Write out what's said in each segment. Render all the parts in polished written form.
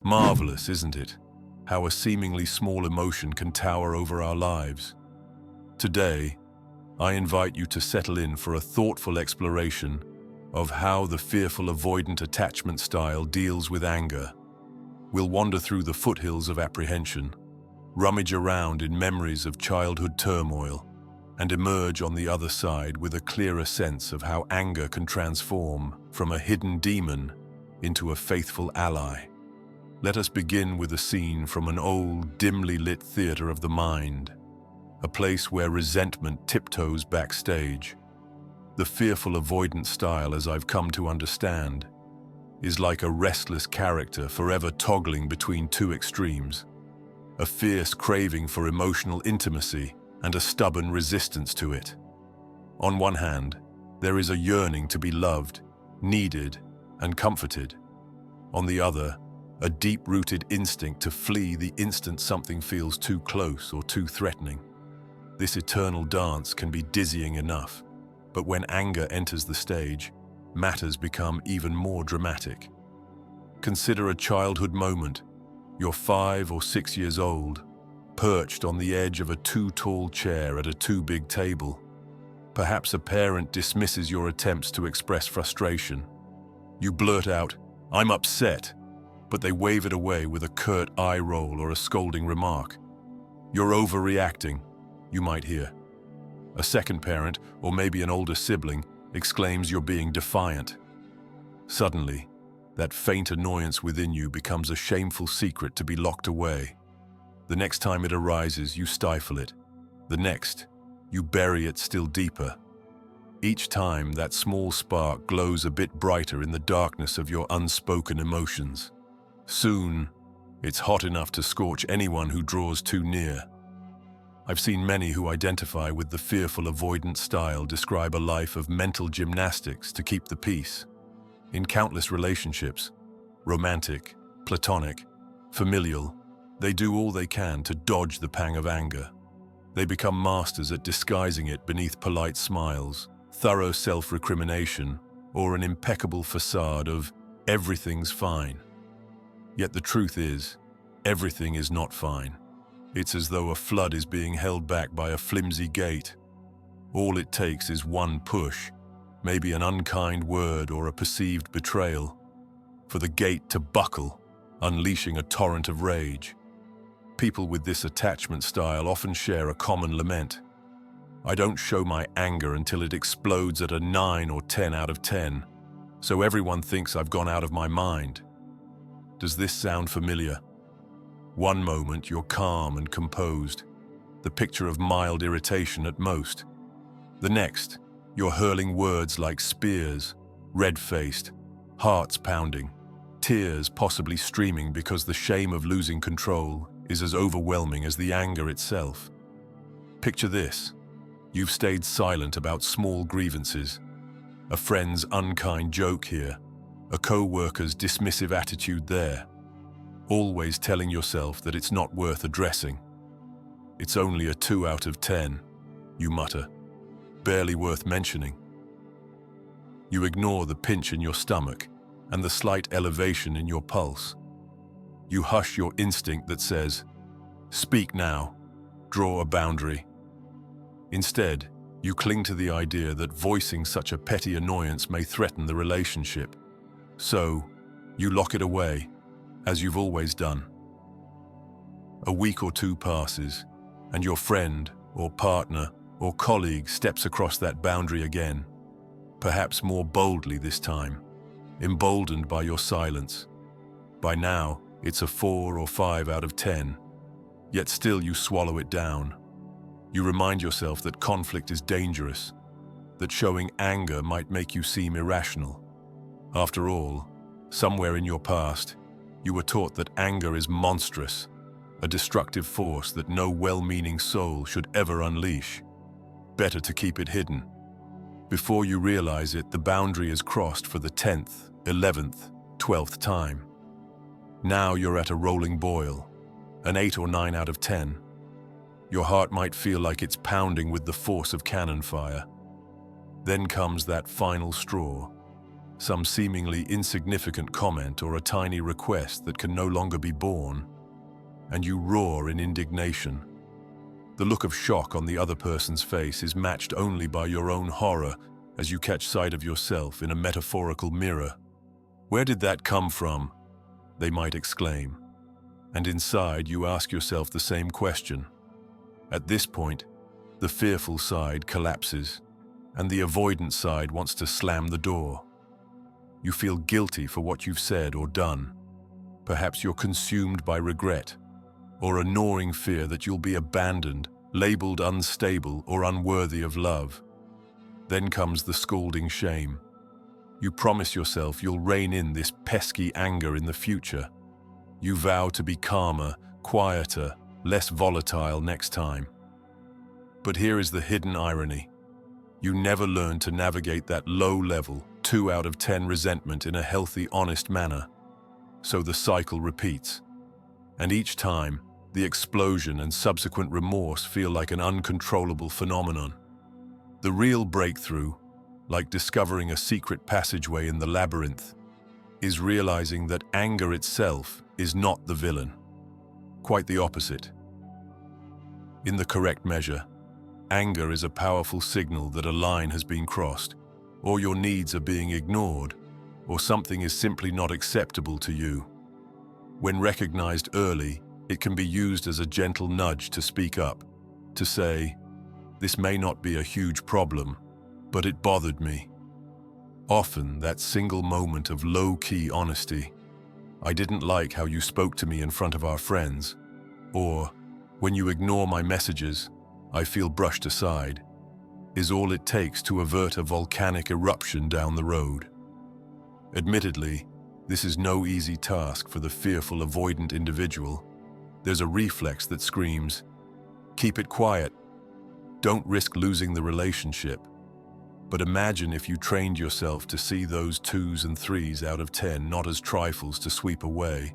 Marvelous, isn't it? How a seemingly small emotion can tower over our lives. Today, I invite you to settle in for a thoughtful exploration of how the fearful avoidant attachment style deals with anger. We'll wander through the foothills of apprehension, rummage around in memories of childhood turmoil, and emerge on the other side with a clearer sense of how anger can transform from a hidden demon into a faithful ally. Let us begin with a scene from an old, dimly lit theater of the mind, a place where resentment tiptoes backstage. The fearful avoidant style, as I've come to understand, is like a restless character forever toggling between two extremes, a fierce craving for emotional intimacy and a stubborn resistance to it. On one hand, there is a yearning to be loved, needed, and comforted. On the other, a deep-rooted instinct to flee the instant something feels too close or too threatening. This eternal dance can be dizzying enough, but when anger enters the stage, matters become even more dramatic. Consider a childhood moment. You're 5 or 6 years old, perched on the edge of a too-tall chair at a too-big table. Perhaps a parent dismisses your attempts to express frustration. You blurt out, "I'm upset," but they wave it away with a curt eye roll or a scolding remark. "You're overreacting," you might hear. A second parent, or maybe an older sibling, exclaims you're being defiant. Suddenly, that faint annoyance within you becomes a shameful secret to be locked away. The next time it arises, you stifle it. The next, you bury it still deeper. Each time, that small spark glows a bit brighter in the darkness of your unspoken emotions. Soon, it's hot enough to scorch anyone who draws too near. I've seen many who identify with the fearful avoidant style describe a life of mental gymnastics to keep the peace. In countless relationships, romantic, platonic, familial, they do all they can to dodge the pang of anger. They become masters at disguising it beneath polite smiles, thorough self-recrimination, or an impeccable facade of "everything's fine." Yet the truth is, everything is not fine. It's as though a flood is being held back by a flimsy gate. All it takes is one push, maybe an unkind word or a perceived betrayal, for the gate to buckle, unleashing a torrent of rage. People with this attachment style often share a common lament. "I don't show my anger until it explodes at a 9 or 10 out of 10, so everyone thinks I've gone out of my mind." Does this sound familiar? One moment you're calm and composed, the picture of mild irritation at most. The next, you're hurling words like spears, red-faced, hearts pounding, tears possibly streaming because the shame of losing control is as overwhelming as the anger itself. Picture this. You've stayed silent about small grievances. A friend's unkind joke here, a co-worker's dismissive attitude there, always telling yourself that it's not worth addressing. "It's only a 2 out of 10, you mutter, "barely worth mentioning." You ignore the pinch in your stomach and the slight elevation in your pulse. You hush your instinct that says, "Speak now, draw a boundary." Instead, you cling to the idea that voicing such a petty annoyance may threaten the relationship. So, you lock it away, as you've always done. A week or two passes, and your friend, or partner, or colleague steps across that boundary again, perhaps more boldly this time, emboldened by your silence. By now, it's a 4 or 5 out of 10, yet still you swallow it down. You remind yourself that conflict is dangerous, that showing anger might make you seem irrational. After all, somewhere in your past, you were taught that anger is monstrous, a destructive force that no well-meaning soul should ever unleash. Better to keep it hidden. Before you realize it, the boundary is crossed for the 10th, 11th, 12th time. Now you're at a rolling boil, an 8 or 9 out of 10. Your heart might feel like it's pounding with the force of cannon fire. Then comes that final straw. some seemingly insignificant comment or a tiny request that can no longer be borne, and you roar in indignation. The look of shock on the other person's face is matched only by your own horror as you catch sight of yourself in a metaphorical mirror. "Where did that come from?" they might exclaim. And inside you ask yourself the same question. At this point, the fearful side collapses, and the avoidant side wants to slam the door. You feel guilty for what you've said or done. Perhaps you're consumed by regret, or a gnawing fear that you'll be abandoned, labeled unstable or unworthy of love. Then comes the scalding shame. You promise yourself you'll rein in this pesky anger in the future. You vow to be calmer, quieter, less volatile next time. But here is the hidden irony. You never learn to navigate that low-level, 2 out of 10 resentment in a healthy, honest manner. So the cycle repeats. And each time, the explosion and subsequent remorse feel like an uncontrollable phenomenon. The real breakthrough, like discovering a secret passageway in the labyrinth, is realizing that anger itself is not the villain. Quite the opposite. In the correct measure, anger is a powerful signal that a line has been crossed, or your needs are being ignored, or something is simply not acceptable to you. When recognized early, it can be used as a gentle nudge to speak up, to say, "This may not be a huge problem, but it bothered me." Often, that single moment of low-key honesty, "I didn't like how you spoke to me in front of our friends," or "When you ignore my messages, I feel brushed aside," is all it takes to avert a volcanic eruption down the road. Admittedly, this is no easy task for the fearful avoidant individual. There's a reflex that screams, "Keep it quiet. Don't risk losing the relationship." But imagine if you trained yourself to see those 2s and 3s out of 10 not as trifles to sweep away,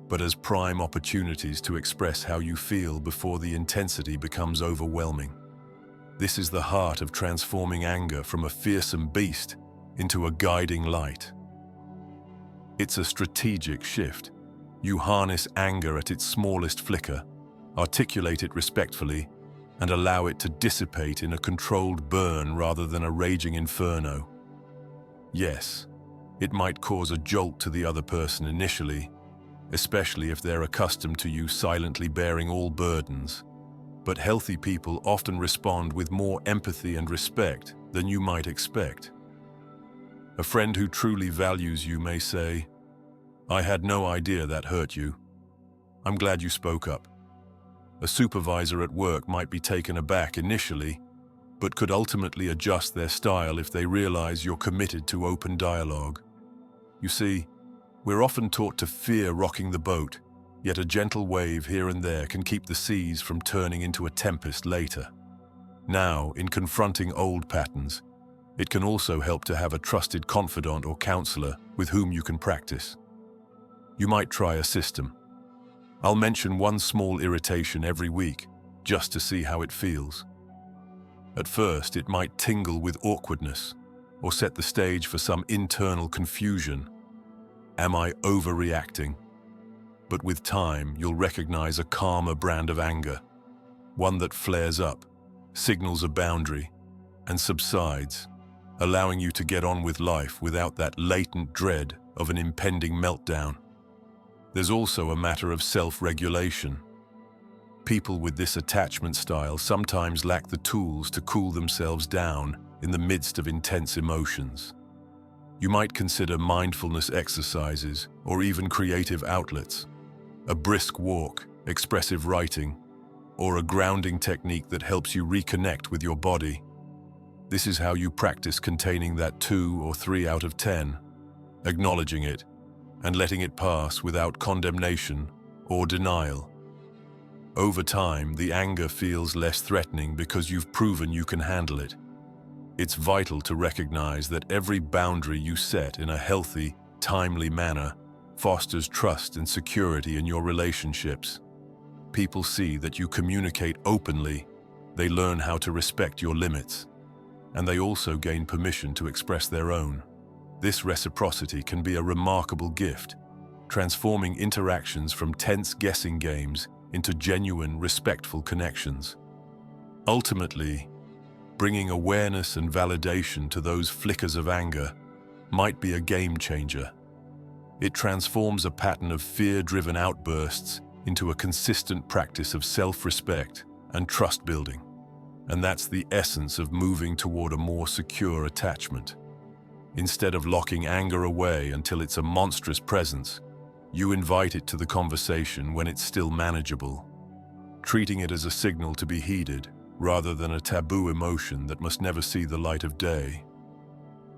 but as prime opportunities to express how you feel before the intensity becomes overwhelming. This is the heart of transforming anger from a fearsome beast into a guiding light. It's a strategic shift. You harness anger at its smallest flicker, articulate it respectfully, and allow it to dissipate in a controlled burn rather than a raging inferno. Yes, it might cause a jolt to the other person initially, especially if they're accustomed to you silently bearing all burdens. But healthy people often respond with more empathy and respect than you might expect. A friend who truly values you may say, "I had no idea that hurt you. I'm glad you spoke up." A supervisor at work might be taken aback initially, but could ultimately adjust their style if they realize you're committed to open dialogue. You see, we're often taught to fear rocking the boat, yet a gentle wave here and there can keep the seas from turning into a tempest later. Now, in confronting old patterns, it can also help to have a trusted confidant or counselor with whom you can practice. You might try a system. I'll mention one small irritation every week, just to see how it feels. At first, it might tingle with awkwardness, or set the stage for some internal confusion. Am I overreacting? But with time, you'll recognize a calmer brand of anger, one that flares up, signals a boundary, and subsides, allowing you to get on with life without that latent dread of an impending meltdown. There's also a matter of self-regulation. People with this attachment style sometimes lack the tools to cool themselves down in the midst of intense emotions. You might consider mindfulness exercises or even creative outlets, a brisk walk, expressive writing, or a grounding technique that helps you reconnect with your body. This is how you practice containing that 2 or 3 out of 10, acknowledging it, and letting it pass without condemnation or denial. Over time, the anger feels less threatening because you've proven you can handle it. It's vital to recognize that every boundary you set in a healthy, timely manner fosters trust and security in your relationships. People see that you communicate openly, they learn how to respect your limits, and they also gain permission to express their own. This reciprocity can be a remarkable gift, transforming interactions from tense guessing games into genuine, respectful connections. Ultimately, bringing awareness and validation to those flickers of anger might be a game changer. It transforms a pattern of fear-driven outbursts into a consistent practice of self-respect and trust building. And that's the essence of moving toward a more secure attachment. Instead of locking anger away until it's a monstrous presence, you invite it to the conversation when it's still manageable, treating it as a signal to be heeded rather than a taboo emotion that must never see the light of day.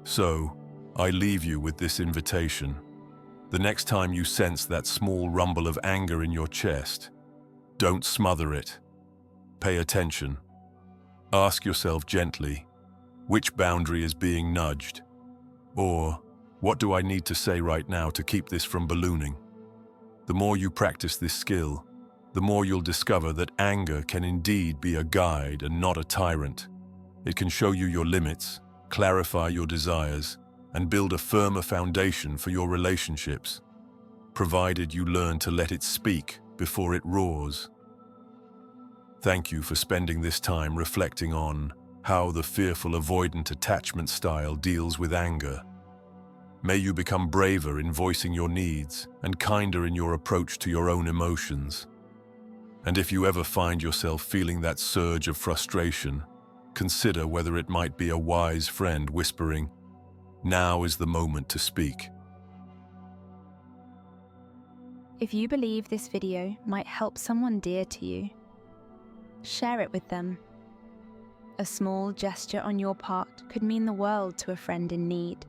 So, I leave you with this invitation. The next time you sense that small rumble of anger in your chest, don't smother it. Pay attention. Ask yourself gently, which boundary is being nudged? Or, what do I need to say right now to keep this from ballooning? The more you practice this skill, the more you'll discover that anger can indeed be a guide and not a tyrant. It can show you your limits, clarify your desires, and build a firmer foundation for your relationships, provided you learn to let it speak before it roars. Thank you for spending this time reflecting on how the fearful avoidant attachment style deals with anger. May you become braver in voicing your needs and kinder in your approach to your own emotions. And if you ever find yourself feeling that surge of frustration, consider whether it might be a wise friend whispering, "Now is the moment to speak." If you believe this video might help someone dear to you, share it with them. A small gesture on your part could mean the world to a friend in need.